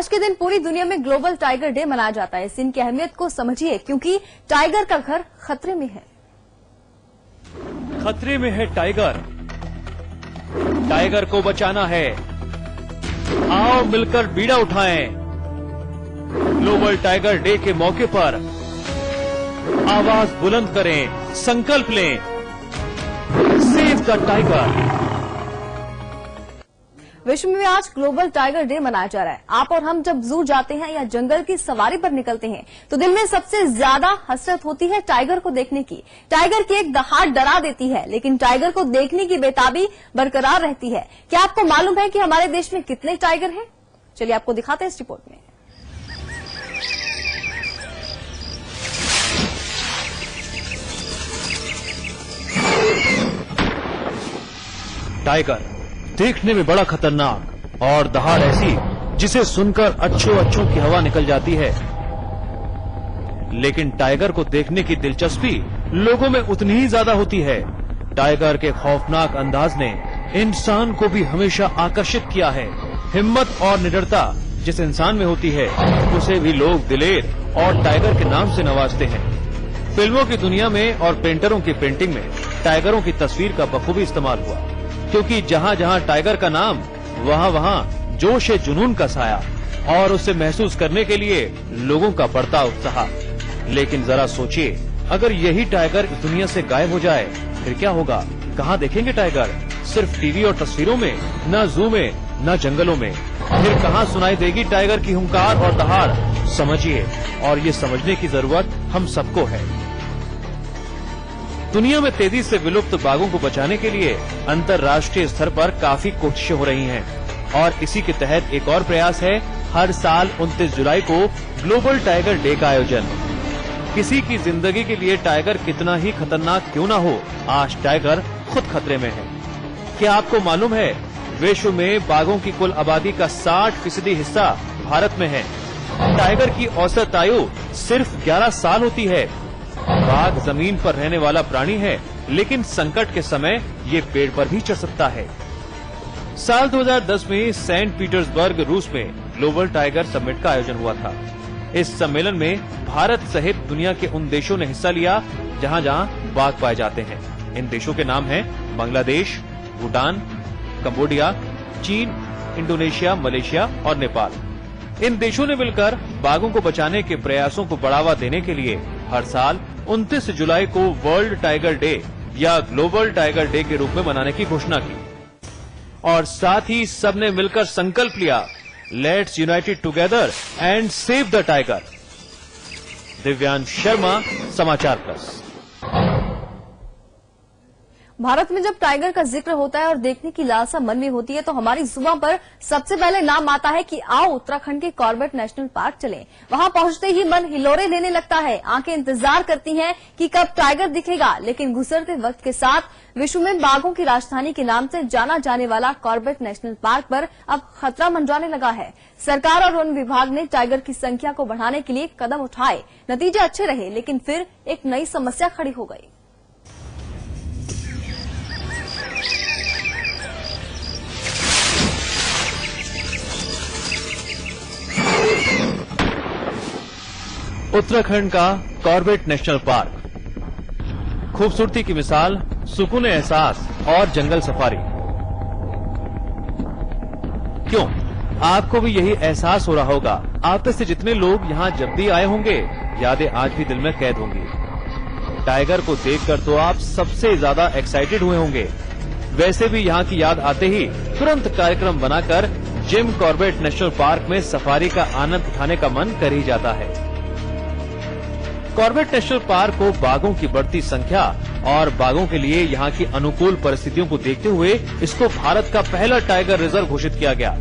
आज के दिन पूरी दुनिया में ग्लोबल टाइगर डे मनाया जाता है। इस दिन की अहमियत को समझिए, क्योंकि टाइगर का घर खतरे में है। खतरे में है टाइगर। टाइगर को बचाना है। आओ मिलकर बीड़ा उठाएं। ग्लोबल टाइगर डे के मौके पर आवाज बुलंद करें, संकल्प लें, सेव द टाइगर। विश्व में आज ग्लोबल टाइगर डे मनाया जा रहा है। आप और हम जब जू जाते हैं या जंगल की सवारी पर निकलते हैं तो दिल में सबसे ज्यादा हसरत होती है टाइगर को देखने की। टाइगर की एक दहाड़ डरा देती है, लेकिन टाइगर को देखने की बेताबी बरकरार रहती है। क्या आपको मालूम है कि हमारे देश में कितने टाइगर हैं? चलिए आपको दिखाते हैं इस रिपोर्ट में। टाइगर देखने में बड़ा खतरनाक और दहाड़ ऐसी जिसे सुनकर अच्छों की हवा निकल जाती है। लेकिन टाइगर को देखने की दिलचस्पी लोगों में उतनी ही ज्यादा होती है। टाइगर के खौफनाक अंदाज ने इंसान को भी हमेशा आकर्षित किया है। हिम्मत और निडरता जिस इंसान में होती है उसे भी लोग दिलेर और टाइगर के नाम से नवाजते हैं। फिल्मों की दुनिया में और पेंटरों की पेंटिंग में टाइगरों की तस्वीर का बखूबी इस्तेमाल हुआ, क्योंकि जहाँ जहाँ टाइगर का नाम वहाँ वहाँ जोश जुनून का साया और उसे महसूस करने के लिए लोगों का बढ़ता उत्साह। लेकिन जरा सोचिए, अगर यही टाइगर इस दुनिया से गायब हो जाए फिर क्या होगा? कहाँ देखेंगे टाइगर? सिर्फ टीवी और तस्वीरों में, न जू में, न जंगलों में। फिर कहाँ सुनाई देगी टाइगर की हुंकार और दहाड़? समझिए, और ये समझने की जरूरत हम सबको है। दुनिया में तेजी से विलुप्त बाघों को बचाने के लिए अंतर्राष्ट्रीय स्तर पर काफी कोशिशें हो रही हैं, और इसी के तहत एक और प्रयास है हर साल 29 जुलाई को ग्लोबल टाइगर डे का आयोजन। किसी की जिंदगी के लिए टाइगर कितना ही खतरनाक क्यों न हो, आज टाइगर खुद खतरे में है। क्या आपको मालूम है विश्व में बाघों की कुल आबादी का 60% हिस्सा भारत में है। टाइगर की औसत आयु सिर्फ 11 साल होती है। बाघ जमीन पर रहने वाला प्राणी है, लेकिन संकट के समय ये पेड़ पर भी चढ़ सकता है। साल 2010 में सेंट पीटर्सबर्ग, रूस में ग्लोबल टाइगर समिट का आयोजन हुआ था। इस सम्मेलन में भारत सहित दुनिया के उन देशों ने हिस्सा लिया जहां जहां बाघ पाए जाते हैं। इन देशों के नाम हैं बांग्लादेश, भूटान, कंबोडिया, चीन, इंडोनेशिया, मलेशिया और नेपाल। इन देशों ने मिलकर बाघों को बचाने के प्रयासों को बढ़ावा देने के लिए हर साल 29 जुलाई को वर्ल्ड टाइगर डे या ग्लोबल टाइगर डे के रूप में मनाने की घोषणा की, और साथ ही सबने मिलकर संकल्प लिया, let's United together and save the tiger. Divyansh Sharma, समाचार प्लस। भारत में जब टाइगर का जिक्र होता है और देखने की लालसा मन में होती है तो हमारी जुबान पर सबसे पहले नाम आता है कि आओ उत्तराखंड के कॉर्बेट नेशनल पार्क चलें। वहां पहुंचते ही मन हिलोरे लेने लगता है, आंखें इंतजार करती हैं कि कब टाइगर दिखेगा। लेकिन गुजरते वक्त के साथ विश्व में बाघों की राजधानी के नाम से जाना जाने वाला कॉर्बेट नेशनल पार्क पर अब खतरा मंडराने लगा है। सरकार और वन विभाग ने टाइगर की संख्या को बढ़ाने के लिए कदम उठाए, नतीजे अच्छे रहे, लेकिन फिर एक नई समस्या खड़ी हो गई। उत्तराखंड का कॉर्बेट नेशनल पार्क, खूबसूरती की मिसाल, सुकून एहसास और जंगल सफारी। क्यों, आपको भी यही एहसास हो रहा होगा। आप में से जितने लोग यहाँ जब भी आए होंगे, यादें आज भी दिल में कैद होंगी। टाइगर को देखकर तो आप सबसे ज्यादा एक्साइटेड हुए होंगे। वैसे भी यहाँ की याद आते ही तुरंत कार्यक्रम बनाकर जिम कॉर्बेट नेशनल पार्क में सफारी का आनंद उठाने का मन कर ही जाता है। कॉर्बेट नेशनल पार्क को बाघों की बढ़ती संख्या और बाघों के लिए यहाँ की अनुकूल परिस्थितियों को देखते हुए इसको भारत का पहला टाइगर रिजर्व घोषित किया गया,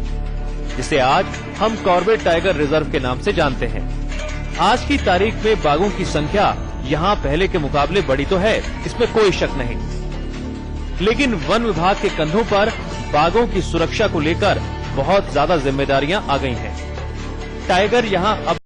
जिसे आज हम कॉर्बेट टाइगर रिजर्व के नाम से जानते हैं। आज की तारीख में बाघों की संख्या यहाँ पहले के मुकाबले बढ़ी तो है, इसमें कोई शक नहीं, लेकिन वन विभाग के कंधों पर बाघों की सुरक्षा को लेकर बहुत ज्यादा जिम्मेदारियां आ गई हैं। टाइगर यहाँ अब